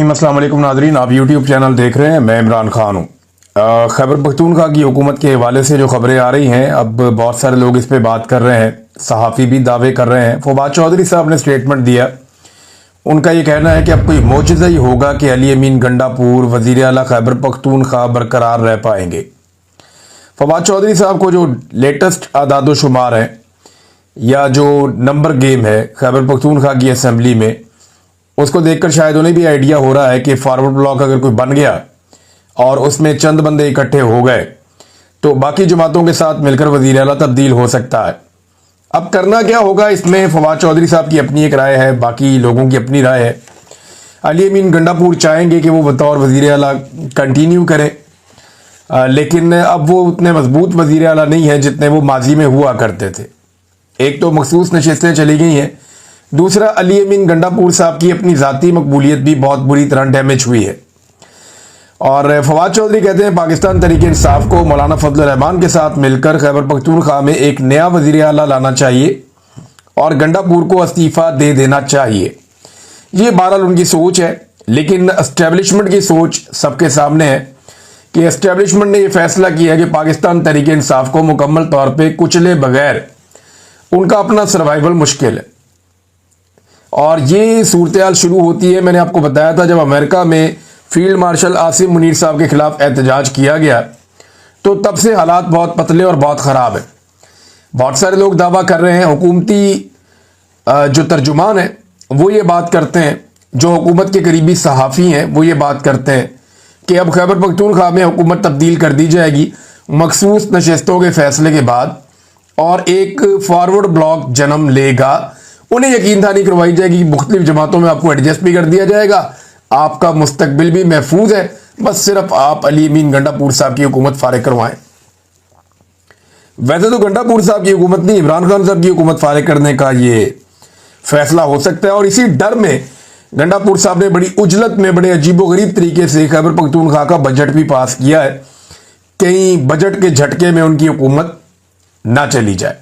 रहीम। अस्सलाम वालेकुम नाज़रीन, आप यूट्यूब चैनल देख रहे हैं। मैं इमरान खान हूँ। खैबर पख्तूनख्वा की हुकूमत के हवाले से जो खबरें आ रही हैं, अब बहुत सारे लोग इस पे बात कर रहे हैं, सहाफ़ी भी दावे कर रहे हैं। फवाद चौधरी साहब ने स्टेटमेंट दिया। उनका ये कहना है कि अब कोई मोजज़ा ही होगा कि अली अमीन गंडापुर वज़ीर आला खैबर पख्तूनख्वा बरकरार रह पाएंगे। फवाद चौधरी साहब को जो लेटेस्ट आदाद शुमार हैं या जो नंबर गेम है खैबर पख्तूनख्वा की असम्बली में, उसको देखकर शायद उन्हें भी आइडिया हो रहा है कि फॉरवर्ड ब्लॉक अगर कोई बन गया और उसमें चंद बंदे इकट्ठे हो गए तो बाकी जमातों के साथ मिलकर वज़ीर आला तब्दील हो सकता है। अब करना क्या होगा, इसमें फवाद चौधरी साहब की अपनी एक राय है, बाकी लोगों की अपनी राय है। अली अमीन गंडापुर चाहेंगे कि वो बतौर वज़ीर आला कंटिन्यू करें, लेकिन अब वो उतने मजबूत वज़ीर आला नहीं है जितने वो माजी में हुआ करते थे। एक तो मखसूस नशिस्तें चली गई हैं, दूसरा अली अमीन गंडापुर साहब की अपनी ज़ाती मकबूलियत भी बहुत बुरी तरह डैमेज हुई है। और फवाद चौधरी कहते हैं पाकिस्तान तहरीक इंसाफ को मौलाना फजल रहमान के साथ मिलकर खैबर पख्तूनख्वा में एक नया वज़ीर आला लाना चाहिए और गंडापुर को इस्तीफ़ा दे देना चाहिए। ये बहरहाल उनकी सोच है, लेकिन एस्टेब्लिशमेंट की सोच सबके सामने है कि एस्टेब्लिशमेंट ने यह फैसला किया है कि पाकिस्तान तहरीक इंसाफ को मुकम्मल तौर पर कुचले बगैर उनका अपना सर्वाइवल मुश्किल है। और ये सूरत हाल शुरू होती है, मैंने आपको बताया था, जब अमेरिका में फील्ड मार्शल आसिम मुनीर साहब के खिलाफ एहतजाज किया गया तो तब से हालात बहुत पतले और बहुत ख़राब है। बहुत सारे लोग दावा कर रहे हैं, हुकूमती जो तर्जुमान है वो ये बात करते हैं, जो हुकूमत के करीबी सहाफ़ी हैं वो ये बात करते हैं कि अब खैबर पख्तूनख्वा में हुकूमत तब्दील कर दी जाएगी मखसूस नशस्तों के फैसले के बाद और एक फॉरवर्ड ब्लॉक जन्म लेगा। उन्हें यकीन दहानी करवाई जाएगी कि मुख्तलिफ जमातों में आपको एडजस्ट भी कर दिया जाएगा, आपका मुस्तकबिल भी महफूज है, बस सिर्फ आप अली अमीन गंडापुर साहब की हुकूमत फारिग करवाएं। वैसे तो गंडापुर साहब की हुकूमत नहीं, इमरान खान साहब की हुकूमत फारिग करने का ये फैसला हो सकता है। और इसी डर में गंडापुर साहब ने बड़ी उजलत में बड़े अजीबोगरीब तरीके से खैबर पख्तूनख्वा का बजट भी पास किया है, कहीं बजट के झटके में उनकी हुकूमत ना चली जाए।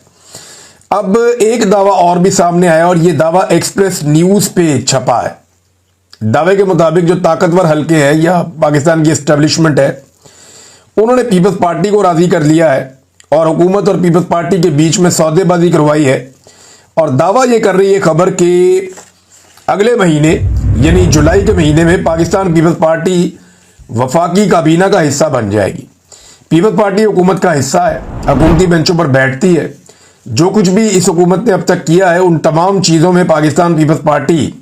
अब एक दावा और भी सामने आया और यह दावा एक्सप्रेस न्यूज पे छपा है। दावे के मुताबिक जो ताकतवर हलके हैं या पाकिस्तान की एस्टेब्लिशमेंट है, उन्होंने पीपल्स पार्टी को राजी कर लिया है और हुकूमत और पीपल्स पार्टी के बीच में सौदेबाजी करवाई है। और दावा यह कर रही है खबर के अगले महीने यानी जुलाई के महीने में पाकिस्तान पीपल्स पार्टी वफाकी काबीना का हिस्सा बन जाएगी। पीपल्स पार्टी हुकूमत का हिस्सा है, हुकूमती बेंचों पर बैठती है। जो कुछ भी इस हुकूमत ने अब तक किया है उन तमाम चीज़ों में पाकिस्तान पीपल्स पार्टी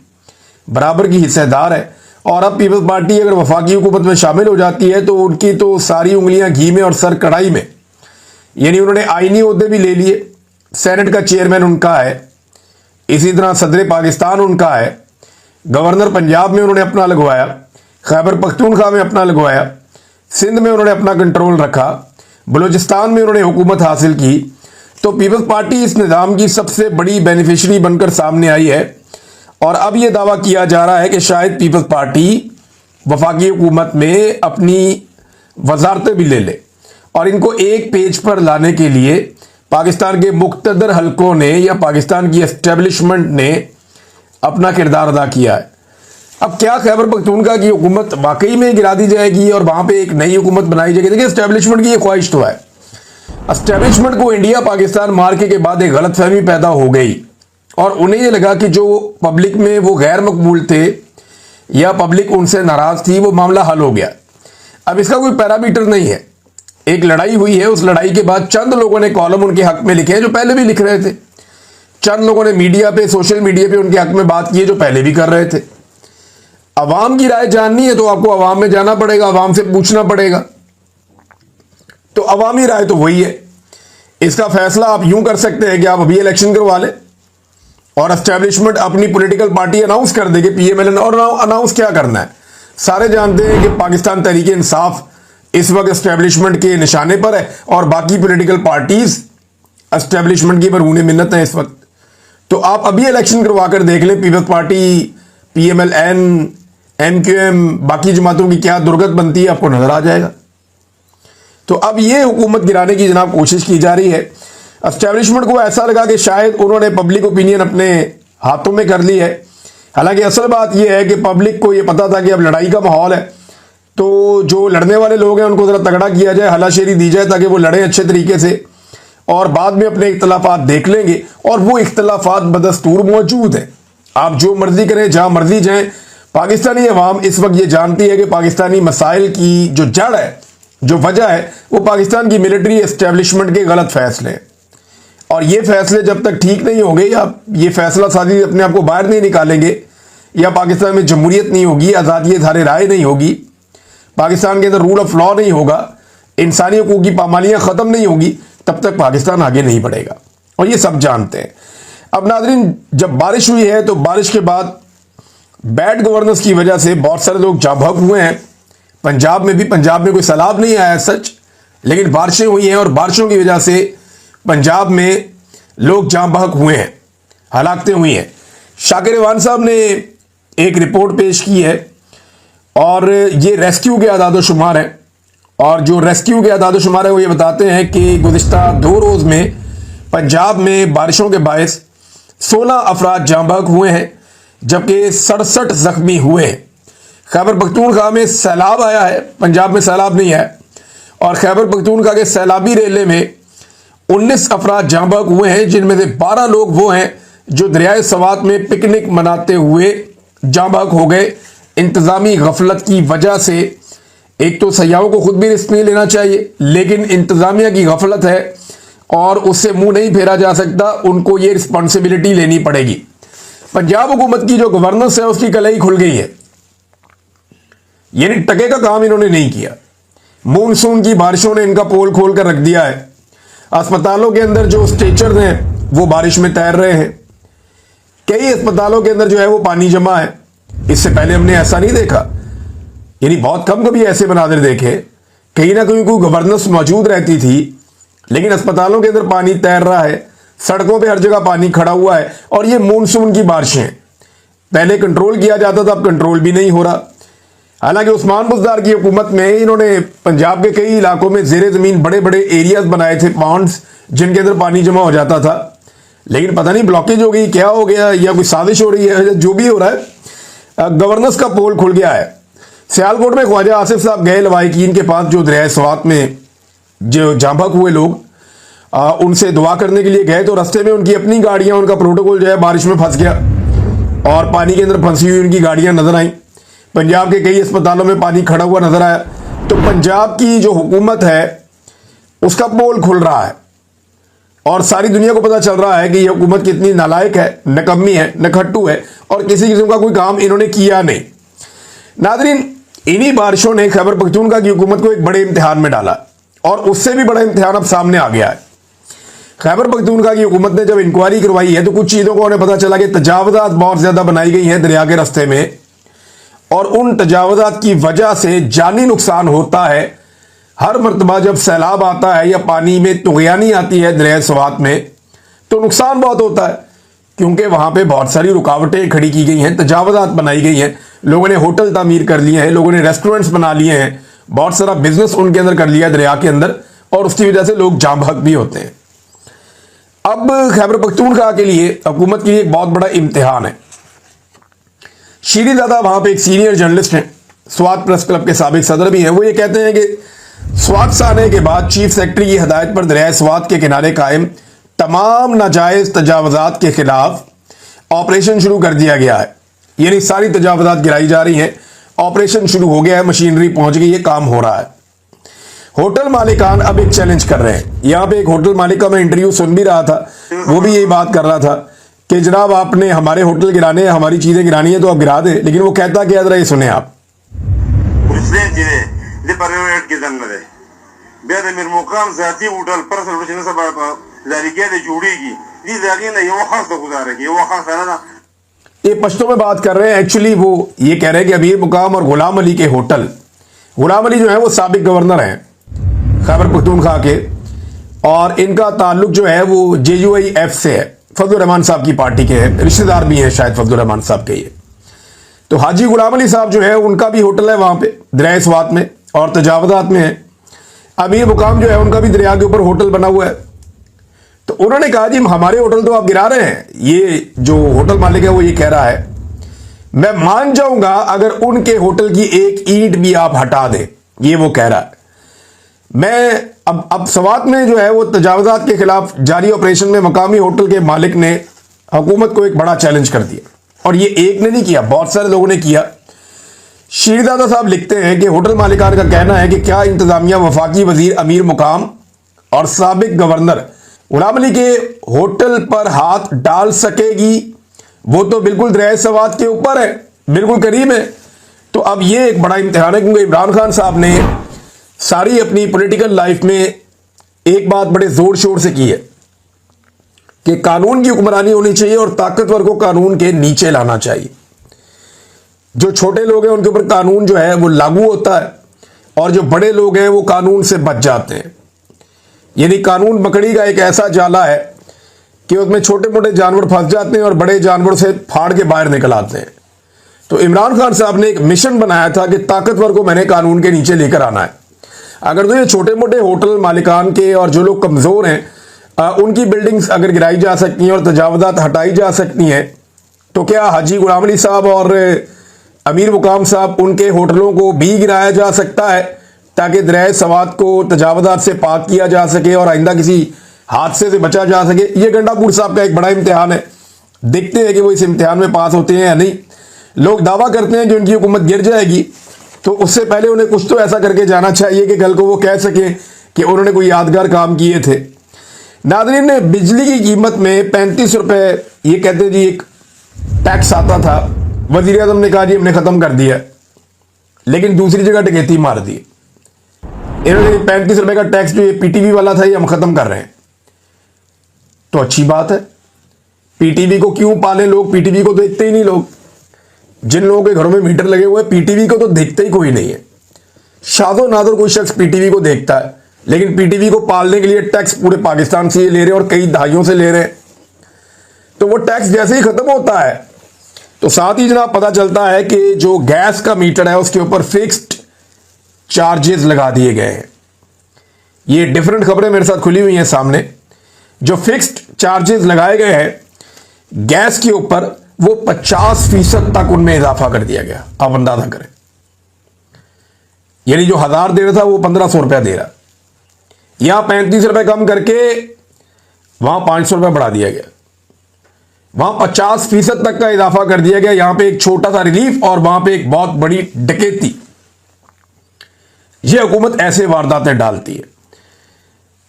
बराबर की हिस्सेदार है। और अब पीपल्स पार्टी अगर वफाकी हुकूमत में शामिल हो जाती है तो उनकी तो सारी उंगलियां घी में और सर कढ़ाई में, यानी उन्होंने आईनी ओहदे भी ले लिए, सेनेट का चेयरमैन उनका है, इसी तरह सदर पाकिस्तान उनका है, गवर्नर पंजाब में उन्होंने अपना लगवाया, खैबर पख्तूनख्वा में अपना लगवाया, सिंध में उन्होंने अपना कंट्रोल रखा, बलूचिस्तान में उन्होंने हुकूमत हासिल की। तो पीपल्स पार्टी इस निज़ाम की सबसे बड़ी बेनिफिशरी बनकर सामने आई है। और अब यह दावा किया जा रहा है कि शायद पीपल्स पार्टी वफाकी हुकूमत में अपनी वजारतें भी ले ले। और इनको एक पेज पर लाने के लिए पाकिस्तान के मुख्तदर हलकों ने या पाकिस्तान की एस्टेब्लिशमेंट ने अपना किरदार अदा किया है। अब क्या खैबर पख्तूनख्वा की हुकूमत वाकई में गिरा दी जाएगी और वहां पे एक नई हुकूमत बनाई जाएगी? देखिए, एस्टेब्लिशमेंट की ये ख्वाहिश तो है। एस्टेब्लिशमेंट को इंडिया पाकिस्तान मार्के के बाद एक गलतफहमी पैदा हो गई और उन्हें यह लगा कि जो पब्लिक में वो गैर मकबूल थे या पब्लिक उनसे नाराज थी, वो मामला हल हो गया। अब इसका कोई पैरामीटर नहीं है। एक लड़ाई हुई है, उस लड़ाई के बाद चंद लोगों ने कॉलम उनके हक में लिखे हैं जो पहले भी लिख रहे थे, चंद लोगों ने मीडिया पे, सोशल मीडिया पे उनके हक में बात की है जो पहले भी कर रहे थे। अवाम की राय जाननी है तो आपको अवाम में जाना पड़ेगा, अवाम से पूछना पड़ेगा। तो अवामी राय तो वही है। इसका फैसला आप यूं कर सकते हैं कि आप अभी इलेक्शन करवा लें और एस्टेब्लिशमेंट अपनी पॉलिटिकल पार्टी अनाउंस कर देगी, पीएमएल। और अनाउंस क्या करना है, सारे जानते हैं कि पाकिस्तान तहरीक इंसाफ इस वक्त एस्टेब्लिशमेंट के निशाने पर है और बाकी पॉलिटिकल पार्टीज एस्टेब्लिशमेंट की बरहूने मिन्नत है इस वक्त। तो आप अभी इलेक्शन करवा कर देख लें, पीपल्स पार्टी, पीएमएल-एन, एमक्यूएम, बाकी जमातों की क्या दुर्गत बनती है आपको नजर आ जाएगा। तो अब ये हुकूमत गिराने की जनाब कोशिश की जा रही है। एस्टेब्लिशमेंट को ऐसा लगा कि शायद उन्होंने पब्लिक ओपिनियन अपने हाथों में कर ली है, हालांकि असल बात यह है कि पब्लिक को यह पता था कि अब लड़ाई का माहौल है, तो जो लड़ने वाले लोग हैं उनको जरा तगड़ा किया जाए, हलाशेरी दी जाए ताकि वो लड़े अच्छे तरीके से और बाद में अपने इख्तलाफात देख लेंगे। और वो इख्तलाफात बदस्तूर मौजूद है, आप जो मर्जी करें, जहां मर्जी जाएं। पाकिस्तानी अवाम इस वक्त ये जानती है कि पाकिस्तानी मसाइल की जो जड़ है, जो वजह है, वो पाकिस्तान की मिलिट्री एस्टेब्लिशमेंट के गलत फैसले हैं। और ये फैसले जब तक ठीक नहीं होंगे, या ये फैसला साजी अपने आप को बाहर नहीं निकालेंगे, या पाकिस्तान में जमहूरियत नहीं होगी, आज़ादी इज़हार राय नहीं होगी, पाकिस्तान के अंदर रूल ऑफ लॉ नहीं होगा, इंसानी हकूक़ की पामालियाँ ख़त्म नहीं होगी, तब तक पाकिस्तान आगे नहीं बढ़ेगा। और ये सब जानते हैं। अब नाज़रीन, जब बारिश हुई है तो बारिश के बाद बैड गवर्नेंस की वजह से बहुत सारे लोग जाँ बहक हुए हैं। पंजाब में भी, पंजाब में कोई सैलाब नहीं आया सच, लेकिन बारिशें हुई हैं और बारिशों की वजह से पंजाब में लोग जाँ बहक हुए हैं, हलाकतें हुई हैं। शाकिर रवान साहब ने एक रिपोर्ट पेश की है और ये रेस्क्यू के आदाद-ओ-शुमार है, और जो रेस्क्यू के आदाद-ओ-शुमार है वो ये बताते हैं कि गुज़िश्ता 2 रोज़ में पंजाब में बारिशों के बायस 16 अफराद जाँ बहक हुए हैं, जबकि 67 जख्मी हुए हैं। खैबर पख्तूनख्वा में सैलाब आया है, पंजाब में सैलाब नहीं है, और खैबर पख्तूनख्वा के सैलाबी रेले में 19 अफराद जाँ बहक हुए हैं, जिनमें से 12 लोग वो हैं जो दरियाए सवात में पिकनिक मनाते हुए जाँ बहक हो गए। इंतज़ामी गफलत की वजह से, एक तो सयाहों को खुद भी रिस्क नहीं लेना चाहिए, लेकिन इंतज़ामिया की गफलत है और उससे मुंह नहीं फेरा जा सकता, उनको ये रिस्पॉन्सिबिलिटी लेनी पड़ेगी। पंजाब हुकूमत की जो गवर्नेंस है उसकी कलई खुल गई है, यानी टके का काम इन्होंने नहीं किया। मानसून की बारिशों ने इनका पोल खोल कर रख दिया है। अस्पतालों के अंदर जो स्ट्रेचर्स हैं वो बारिश में तैर रहे हैं, कई अस्पतालों के अंदर जो है वो पानी जमा है। इससे पहले हमने ऐसा नहीं देखा, यानी बहुत कम कभी ऐसे मनाजिर देखे। कहीं ना कहीं कोई गवर्नेंस मौजूद रहती थी, लेकिन अस्पतालों के अंदर पानी तैर रहा है, सड़कों पे हर जगह पानी खड़ा हुआ है। और ये मानसून की बारिशें, पहले कंट्रोल किया जाता था, अब कंट्रोल भी नहीं हो रहा। हालांकि उस्मान बुज़दार की हुकूमत में इन्होंने पंजाब के कई इलाकों में ज़ेरे ज़मीन बड़े बड़े एरियाज बनाए थे, पॉन्ड्स, जिनके अंदर पानी जमा हो जाता था। लेकिन पता नहीं ब्लॉकेज हो गई, क्या हो गया, या कोई साजिश हो रही है, जो भी हो रहा है, गवर्नेंस का पोल खुल गया है। सियालकोट में ख्वाजा आसिफ साहब गए लवाहिकीन के पास, जो दरियाए सवात में जो जाँ बहक हुए लोग, उनसे दुआ करने के लिए गए, तो रास्ते में उनकी अपनी गाड़ियां, उनका प्रोटोकॉल जो है बारिश में फंस गया और पानी के अंदर फंसी हुई उनकी गाड़ियां नजर आई। पंजाब के कई अस्पतालों में पानी खड़ा हुआ नजर आया। तो पंजाब की जो हुकूमत है उसका पोल खुल रहा है और सारी दुनिया को पता चल रहा है कि यह हुकूमत कितनी नालायक है, नकम्मी है, नखट्टू है, और किसी किस्म का कोई काम इन्होंने किया नहीं। नादरीन, इन्हीं बारिशों ने खैबर पख्तूनख्वा की हुकूमत को एक बड़े इम्तिहान में डाला, और उससे भी बड़ा इम्तिहान अब सामने आ गया है। खैबर पख्तूनख्वा की हुकूमत ने जब इंक्वायरी करवाई है तो कुछ चीज़ों को उन्हें पता चला कि तजावज़ात बहुत ज़्यादा बनाई गई हैं दरिया के रास्ते में, और उन तजावज़ात की वजह से जानी नुकसान होता है। हर मरतबा जब सैलाब आता है या पानी में तुग़यानी आती है दरिया सवात में, तो नुकसान बहुत होता है, क्योंकि वहाँ पे बहुत सारी रुकावटें खड़ी की गई हैं, तजावज़ात बनाई गई हैं, लोगों ने होटल तामीर कर लिए हैं, लोगों ने रेस्टोरेंट्स बना लिए हैं, बहुत सारा बिजनेस उनके अंदर कर लिया दरिया के अंदर, और उसकी वजह से लोग जाँ बहक भी होते हैं। अब खैबर पख्तूनख्वा के लिए, हुकूमत के लिए एक बहुत बड़ा इम्तिहान है। शीरी ज़ादा वहाँ पे एक सीनियर जर्नलिस्ट हैं, स्वात प्रेस क्लब के साबिक सदर भी हैं। वो ये कहते हैं कि स्वात से आने के बाद चीफ सेक्रेटरी की हदायत पर दरिया स्वात के किनारे कायम तमाम नाजायज़ तजावज़ात के खिलाफ ऑपरेशन शुरू कर दिया गया है, यानी सारी तजावज़ात गिराई जा रही हैं, ऑपरेशन शुरू हो गया है, मशीनरी पहुंच गई है, काम हो रहा है। होटल मालिकान अब एक चैलेंज कर रहे हैं। यहां पे एक होटल मालिक का मैं इंटरव्यू सुन भी रहा था, वो भी यही बात कर रहा था कि जनाब आपने हमारे होटल गिराने, हमारी चीजें गिरानी है तो आप गिरा दें, लेकिन वो कहता क्या जरा ये सुने आप। ये पश्तो में बात कर रहे हैं। एक्चुअली वो ये कह रहे हैं कि अमीर मुकाम और गुलाम अली के होटल, गुलाम अली जो है वो साबिक गवर्नर हैं खैबर पख्तूनख्वा के, और इनका ताल्लुक जो है वो JUIF से है, फजलुर रहमान साहब की पार्टी के हैं, रिश्तेदार भी हैं शायद फजलुर रहमान साहब के। ये तो हाजी गुलाम अली साहब जो है उनका भी होटल है वहाँ पे दरिया स्वात में और तजावज़ात में है। अमीर मुकाम जो है उनका भी दरिया के ऊपर होटल बना हुआ है। तो उन्होंने कहा जी हमारे होटल तो आप गिरा रहे हैं। ये जो होटल मालिक है वो ये कह रहा है मैं मान जाऊंगा अगर उनके होटल की एक ईंट भी आप हटा दें, ये वो कह रहा है। मैं अब सवात में जो है वो तजावजात के खिलाफ जारी ऑपरेशन में मकामी होटल के मालिक ने हुकूमत को एक बड़ा चैलेंज कर दिया, और ये एक ने नहीं किया, बहुत सारे लोगों ने किया। शीरदादा साहब लिखते हैं कि होटल मालिकान का कहना है कि क्या इंतजामिया वफाकी वजीर अमीर मुकाम और साबिक गवर्नर गुलाम अली के होटल पर हाथ डाल सकेगी? वो तो बिल्कुल दरिया सवात के ऊपर है, बिल्कुल करीब है। तो अब ये एक बड़ा इम्तिहान है, क्योंकि इमरान खान साहब ने सारी अपनी पॉलिटिकल लाइफ में एक बात बड़े जोर शोर से की है कि कानून की हुक्मरानी होनी चाहिए और ताकतवर को कानून के नीचे लाना चाहिए। जो छोटे लोग हैं उनके ऊपर कानून जो है वो लागू होता है, और जो बड़े लोग हैं वो कानून से बच जाते हैं। यानी कानून मकड़ी का एक ऐसा जाला है कि उसमें छोटे मोटे जानवर फंस जाते हैं और बड़े जानवर से फाड़ के बाहर निकल आते हैं। तो इमरान खान साहब ने एक मिशन बनाया था कि ताकतवर को मैंने कानून के नीचे लेकर आना है। अगर तो ये छोटे मोटे होटल मालिकान के और जो लोग कमजोर हैं उनकी बिल्डिंग्स अगर गिराई जा सकती हैं और तजावजात हटाई जा सकती हैं, तो क्या हाजी गुलाम अली साहब और अमीर मुकाम साहब उनके होटलों को भी गिराया जा सकता है, ताकि दरिया सवात को तजावजात से पाक किया जा सके और आइंदा किसी हादसे से बचा जा सके? ये गंडापुर साहब का एक बड़ा इम्तिहान है। देखते हैं कि वो इस इम्तिहान में पास होते हैं या नहीं। लोग दावा करते हैं कि उनकी हुकूमत गिर जाएगी, तो उससे पहले उन्हें कुछ तो ऐसा करके जाना चाहिए कि कल को वो कह सकें कि उन्होंने कोई यादगार काम किए थे। नाज़रीन, ने बिजली की कीमत में 35 रुपए, ये कहते जी एक टैक्स आता था, वजीर आज़म ने कहा जी हमने खत्म कर दिया, लेकिन दूसरी जगह डकैती मार दी। इन्होंने 35 रुपए का टैक्स जो ये पीटीवी वाला था ये हम खत्म कर रहे हैं। तो अच्छी बात है, पीटीवी को क्यों पालें लोग? पीटीवी को देखते ही नहीं लोग। जिन लोगों के घरों में मीटर लगे हुए हैं पीटीवी को तो देखते ही कोई नहीं है। शादो नादर कोई शख्स पीटीवी को देखता है, लेकिन पीटीवी को पालने के लिए टैक्स पूरे पाकिस्तान से ये ले रहे हैं और कई दहाइयों से ले रहे हैं। तो वो टैक्स जैसे ही खत्म होता है तो साथ ही जनाब पता चलता है कि जो गैस का मीटर है उसके ऊपर फिक्स्ड चार्जेस लगा दिए गए हैं। ये डिफरेंट खबरें मेरे साथ खुली हुई हैं सामने। जो फिक्स्ड चार्जेस लगाए गए हैं गैस के ऊपर, वो 50% तक उनमें इजाफा कर दिया गया। आप अंदाजा करें, यानी जो 1000 दे रहा था वो 1500 रुपया दे रहा। यहां 35 रुपए कम करके वहां 500 रुपया बढ़ा दिया गया। वहां 50% तक का इजाफा कर दिया गया। यहां पे एक छोटा सा रिलीफ और वहां पे एक बहुत बड़ी डकैती। यह हुकूमत ऐसे वारदातें डालती है,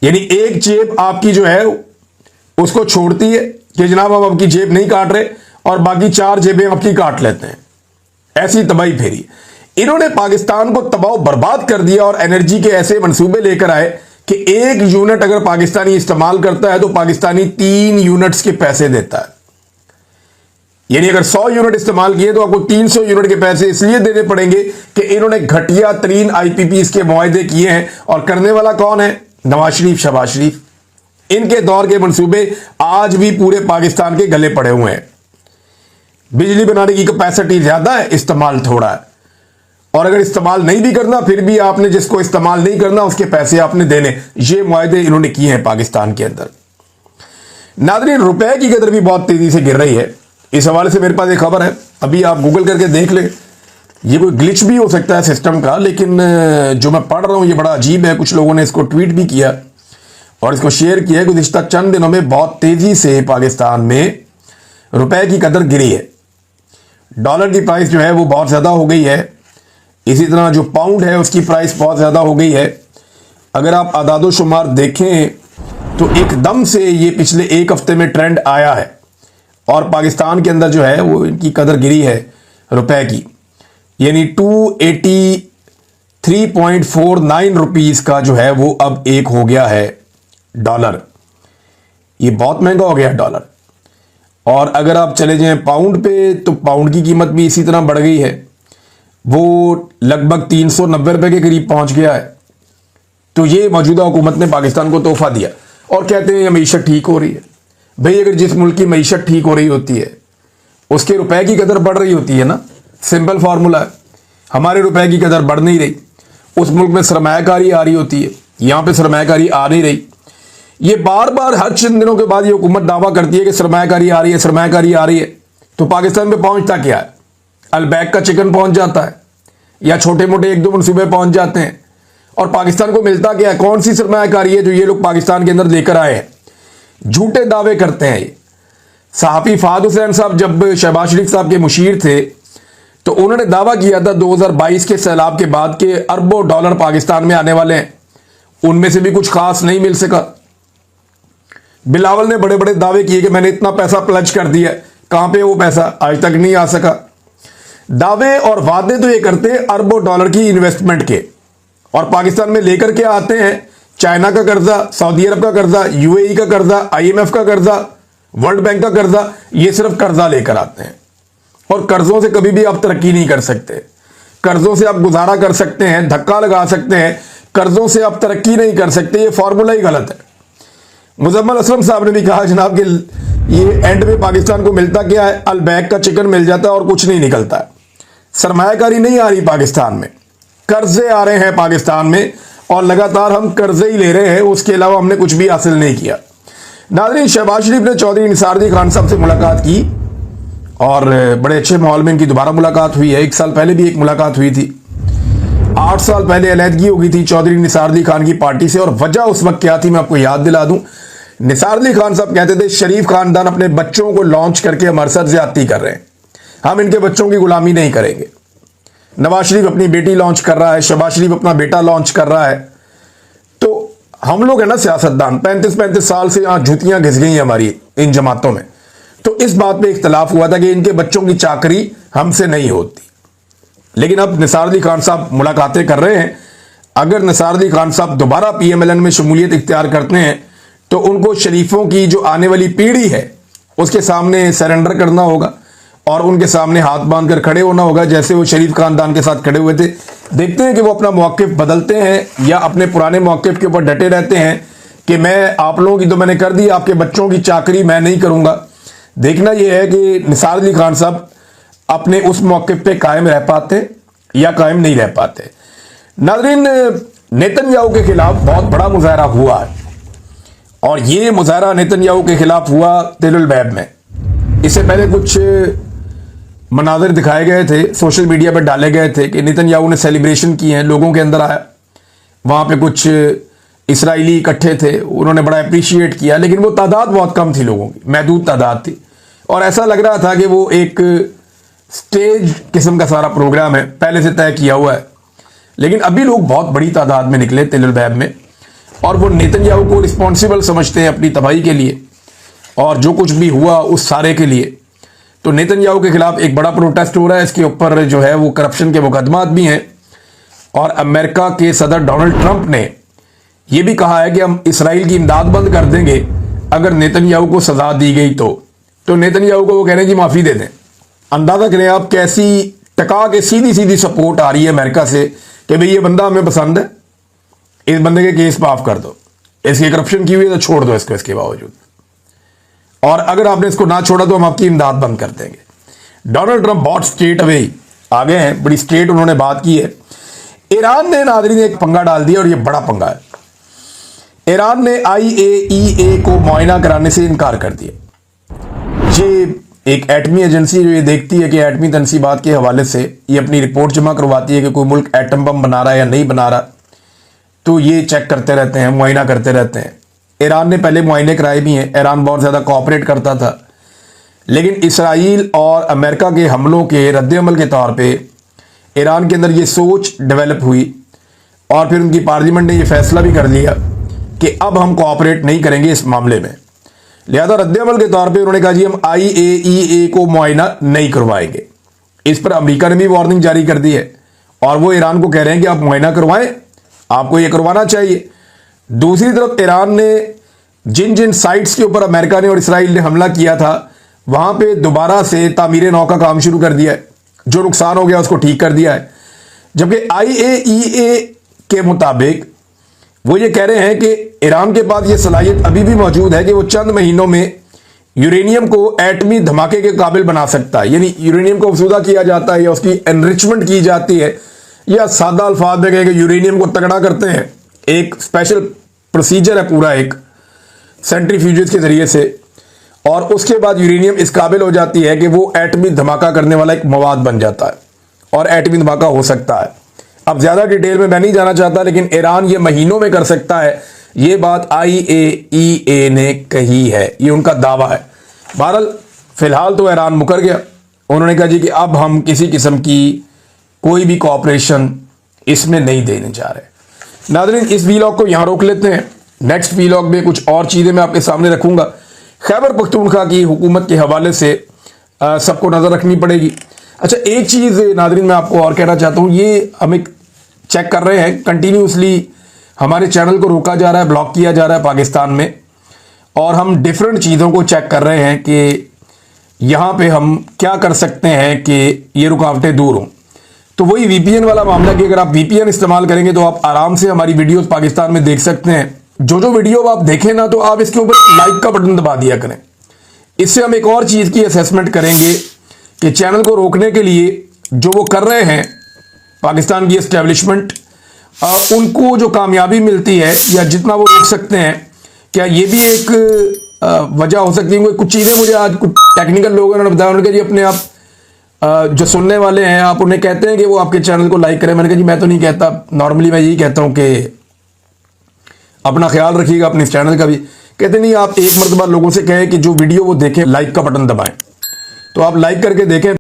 यानी एक जेब आपकी जो है उसको छोड़ती है कि जनाब हम आपकी जेब नहीं काट रहे, और बाकी 4 जेबें आपकी काट लेते हैं। ऐसी तबाही फेरी। इन्होंने पाकिस्तान को तबाह बर्बाद कर दिया और एनर्जी के ऐसे मंसूबे लेकर आए कि 1 यूनिट अगर पाकिस्तानी इस्तेमाल करता है तो पाकिस्तानी 3 यूनिट्स के पैसे देता है। यानी अगर 100 यूनिट इस्तेमाल किए तो आपको 300 यूनिट के पैसे इसलिए देने पड़ेंगे कि इन्होंने घटिया तरीन आईपीपीस के मुआहदे किए हैं। और करने वाला कौन है? नवाज शरीफ, शहबाज शरीफ। इनके दौर के मंसूबे आज भी पूरे पाकिस्तान के गले पड़े हुए हैं। बिजली बनाने की कैपेसिटी ज्यादा है, इस्तेमाल थोड़ा है। और अगर इस्तेमाल नहीं भी करना फिर भी आपने जिसको इस्तेमाल नहीं करना उसके पैसे आपने देने। ये मुआहदे इन्होंने किए हैं पाकिस्तान के अंदर। नाज़रीन, रुपए की कदर भी बहुत तेजी से गिर रही है। इस हवाले से मेरे पास एक खबर है, अभी आप गूगल करके देख लें। ये कोई ग्लिच भी हो सकता है सिस्टम का, लेकिन जो मैं पढ़ रहा हूं ये बड़ा अजीब है। कुछ लोगों ने इसको ट्वीट भी किया और इसको शेयर किया है। गुज़िश्ता चंद दिनों में बहुत तेजी से पाकिस्तान में रुपए की कदर गिरी है। डॉलर की प्राइस जो है वो बहुत ज़्यादा हो गई है। इसी तरह जो पाउंड है उसकी प्राइस बहुत ज़्यादा हो गई है। अगर आप आदादो शुमार देखें तो एकदम से ये पिछले 1 हफ्ते में ट्रेंड आया है और पाकिस्तान के अंदर जो है वो इनकी कदर गिरी है रुपए की। यानी 283.49 रुपीज़ का जो है वो अब एक हो गया है डॉलर। ये बहुत महंगा हो गया डॉलर। और अगर आप चले जाएं पाउंड पे तो पाउंड की कीमत भी इसी तरह बढ़ गई है। वो लगभग 390 रुपए के करीब पहुंच गया है। तो ये मौजूदा हुकूमत ने पाकिस्तान को तोहफा दिया और कहते हैं मीशत ठीक हो रही है। भाई अगर जिस मुल्क की मीशत ठीक हो रही होती है उसके रुपए की कदर बढ़ रही होती है ना, सिंपल फार्मूला है। हमारे रुपए की कदर बढ़ नहीं रही, उस मुल्क में सरमायाकारी आ रही होती है, यहां पे सरमायाकारी आ नहीं रही। ये बार बार हर चंद दिनों के बाद ये हुकूमत दावा करती है कि सरमायाकारी आ रही है, सरमायाकारी आ रही है। तो पाकिस्तान में पहुंचता क्या है? अलबैक का चिकन पहुंच जाता है या छोटे मोटे एक दो मनसूबे पहुंच जाते हैं। और पाकिस्तान को मिलता क्या है? कौन सी सरमायाकारी है जो ये लोग पाकिस्तान के अंदर लेकर आए हैं? झूठे दावे करते हैं ये। सहाफी फहद हुसैन साहब जब शहबाज शरीफ साहब के मुशीर थे तो उन्होंने दावा किया था 2022 के सैलाब के बाद के अरबों डॉलर पाकिस्तान में आने वाले हैं, उनमें से भी कुछ खास नहीं मिल सका। बिलावल ने बड़े बड़े दावे किए कि मैंने इतना पैसा प्लज कर दिया, कहां पे वो पैसा? आज तक नहीं आ सका। दावे और वादे तो ये करते हैं अरबों डॉलर की इन्वेस्टमेंट के, और पाकिस्तान में लेकर के आते हैं चाइना का कर्जा, सऊदी अरब का कर्जा, यूएई का कर्जा, आईएमएफ का कर्जा, वर्ल्ड बैंक का कर्जा। ये सिर्फ कर्जा लेकर आते हैं, और कर्जों से कभी भी आप तरक्की नहीं कर सकते। कर्जों से आप गुजारा कर सकते हैं, धक्का लगा सकते हैं, कर्जों से आप तरक्की नहीं कर सकते। ये फॉर्मूला ही गलत है। मुजम्मल असलम साहब ने भी कहा जनाब कि ये एंड में पाकिस्तान को मिलता क्या है? अलबैक का चिकन मिल जाता है और कुछ नहीं निकलता है। सरमायाकारी नहीं आ रही पाकिस्तान में, कर्जे आ रहे हैं पाकिस्तान में, और लगातार हम कर्जे ही ले रहे हैं, उसके अलावा हमने कुछ भी हासिल नहीं किया। नाज़रीन, शहबाज शरीफ ने चौधरी निसार खान साहब से मुलाकात की और बड़े अच्छे माहौल में इनकी दोबारा मुलाकात हुई है। 1 साल पहले भी एक मुलाकात हुई थी। 8 साल पहले अलहदगी हो गई थी चौधरी निसार अली खान की पार्टी से, और वजह उस वक्त क्या थी मैं आपको याद दिला दूं। निसार अली खान साहब कहते थे शरीफ खानदान अपने बच्चों को लॉन्च करके हमारे साथ ज्यादती कर रहे हैं, हम इनके बच्चों की गुलामी नहीं करेंगे। नवाज शरीफ अपनी बेटी लॉन्च कर रहा है, शहबाज शरीफ अपना बेटा लॉन्च कर रहा है। तो हम लोग है ना सियासतदान, 35 साल से यहां जुतियां घिस गई हैं हमारी इन जमातों में। तो इस बात पे इख्तलाफ हुआ था कि इनके बच्चों की चाकरी हमसे नहीं होती। लेकिन अब निसार अली खान साहब मुलाकातें कर रहे हैं। अगर निसार अली खान साहब दोबारा पीएमएलएन में शमूलियत इख्तियार करते हैं तो उनको शरीफों की जो आने वाली पीढ़ी है उसके सामने सरेंडर करना होगा और उनके सामने हाथ बांधकर खड़े होना होगा, जैसे वो शरीफ खानदान के साथ खड़े हुए थे। देखते हैं कि वो अपना मौक़िफ़ बदलते हैं या अपने पुराने मौक़िफ़ के ऊपर डटे रहते हैं कि मैं आप लोगों की तो मैंने कर दी, आपके बच्चों की चाकरी मैं नहीं करूंगा। देखना यह है कि निसार अली खान साहब अपने उस मौक़िफ़ पे कायम रह पाते या कायम नहीं रह पाते। नाज़रीन, नेतन्याहू के खिलाफ बहुत बड़ा मुजाहरा हुआ है, और ये मुजाहरा नेतन्याहू के खिलाफ हुआ तेल अल-बैब में। इससे पहले कुछ मनाज़िर दिखाए गए थे, सोशल मीडिया पर डाले गए थे कि नेतन्याहू ने सेलिब्रेशन किए हैं, लोगों के अंदर आया, वहाँ पे कुछ इसराइली इकट्ठे थे, उन्होंने बड़ा अप्रिशिएट किया, लेकिन वो तादाद बहुत कम थी, लोगों की महदूद तादाद थी, और ऐसा लग रहा था कि वो एक स्टेज किस्म का सारा प्रोग्राम है, पहले से तय किया हुआ है। लेकिन अभी लोग बहुत बड़ी तादाद में निकले तेल अल-बैब में, और वो नेतन्याहू को रिस्पॉन्सिबल समझते हैं अपनी तबाही के लिए और जो कुछ भी हुआ उस सारे के लिए। तो नेतन्याहू के खिलाफ एक बड़ा प्रोटेस्ट हो रहा है। इसके ऊपर जो है वो करप्शन के मुकदमात भी हैं, और अमेरिका के सदर डोनाल्ड ट्रंप ने यह भी कहा है कि हम इसराइल की इमदाद बंद कर देंगे अगर नेतन्याहू को सजा दी गई तो नेतन्याहू को वो कह रहे हैं कि माफ़ी दे दें। अंदाज़ा करें आप कैसी टका के सीधी सीधी सपोर्ट आ रही है अमेरिका से कि भाई ये बंदा हमें पसंद है, इस बंदे के केस माफ कर दो, इसकी करप्शन की हुई है तो छोड़ दो इसको इसके बावजूद, और अगर आपने इसको ना छोड़ा तो हम आपकी इमदाद बंद कर देंगे। डोनाल्ड ट्रंप बहुत स्ट्रेट अवे आ गए हैं, बड़ी स्ट्रेट उन्होंने बात की है। ईरान ने नाज़रीन एक पंगा डाल दिया, और ये बड़ा पंगा है। ईरान ने IAEA को मुआयना कराने से इनकार कर दिया। ये एक एटमी एजेंसी जो ये देखती है कि एटमी तनसीबात के हवाले से ये अपनी रिपोर्ट जमा करवाती है कि कोई मुल्क एटम बम बना रहा है या नहीं बना रहा, तो ये चेक करते रहते हैं, मुआयना करते रहते हैं। ईरान ने पहले मुआयने कराए भी हैं, ईरान बहुत ज़्यादा कोऑपरेट करता था, लेकिन इसराइल और अमेरिका के हमलों के रद्दअमल के तौर पे ईरान के अंदर ये सोच डेवलप हुई, और फिर उनकी पार्लियामेंट ने ये फैसला भी कर लिया कि अब हम कोऑपरेट नहीं करेंगे इस मामले में। लिहाजा रद्दअमल के तौर पे उन्होंने कहा जी हम IAEA को मुआयना नहीं करवाएंगे। इस पर अमेरिका ने भी वार्निंग जारी कर दी है, और वो ईरान को कह रहे हैं कि आप मुआयना करवाएं, आपको ये करवाना चाहिए। दूसरी तरफ ईरान ने जिन जिन साइट्स के ऊपर अमेरिका ने और इसराइल ने हमला किया था वहां पे दोबारा से तामीर नौ का काम शुरू कर दिया है, जो नुकसान हो गया उसको ठीक कर दिया है। जबकि IAEA के मुताबिक वो ये कह रहे हैं कि ईरान के पास ये सलाहियत अभी भी मौजूद है कि वो चंद महीनों में यूरेनियम को एटमी धमाके के काबिल बना सकता है। यानी यूरेनियम को अफसूदा किया जाता है या उसकी एनरिचमेंट की जाती है, या सादा अल्फाज में कहें कि यूरेनियम को तगड़ा करते हैं। एक स्पेशल प्रोसीजर है पूरा, एक सेंट्रीफ्यूजेस के जरिए से, और उसके बाद यूरेनियम इस काबिल हो जाती है कि वो एटमी धमाका करने वाला एक मवाद बन जाता है और एटमी धमाका हो सकता है। अब ज्यादा डिटेल में मैं नहीं जाना चाहता, लेकिन ईरान ये महीनों में कर सकता है, ये बात IAEA ने कही है, ये उनका दावा है। बहरहाल फिलहाल तो ईरान मुकर गया, उन्होंने कहा जी कि अब हम किसी किस्म की कोई भी कोऑपरेशन इसमें नहीं देने जा रहे। नाज़रीन, इस वीलॉग को यहां रोक लेते हैं, नेक्स्ट वीलॉग में कुछ और चीजें मैं आपके सामने रखूंगा। खैबर पख्तूनख्वा की हुकूमत के हवाले से सबको नजर रखनी पड़ेगी। अच्छा, एक चीज नाज़रीन मैं आपको और कहना चाहता हूं, ये हम एक चेक कर रहे हैं, कंटिन्यूसली हमारे चैनल को रोका जा रहा है, ब्लॉक किया जा रहा है पाकिस्तान में, और हम डिफरेंट चीज़ों को चेक कर रहे हैं कि यहाँ पे हम क्या कर सकते हैं कि ये रुकावटें दूर हों। तो वही VPN वाला मामला कि अगर आप VPN इस्तेमाल करेंगे तो आप आराम से हमारी वीडियोस पाकिस्तान में देख सकते हैं। जो वीडियो आप देखें ना, तो आप इसके ऊपर लाइक का बटन दबा दिया करें। इससे हम एक और चीज़ की असेसमेंट करेंगे कि चैनल को रोकने के लिए जो वो कर रहे हैं पाकिस्तान की एस्टेब्लिशमेंट, उनको जो कामयाबी मिलती है या जितना वो रोक सकते हैं, क्या ये भी एक वजह हो सकती है। कुछ चीज़ें मुझे आज कुछ टेक्निकल लोगों ने बताया, उन्होंने कहा जी अपने आप जो सुनने वाले हैं आप उन्हें कहते हैं कि वो आपके चैनल को लाइक करें। मैंने कहा जी मैं तो नहीं कहता, नॉर्मली मैं यही कहता हूँ कि अपना ख्याल रखिएगा अपने चैनल का भी। कहते नहीं, आप एक मरतबा लोगों से कहें कि जो वीडियो वो देखें लाइक का बटन दबाएं, तो आप लाइक करके देखें।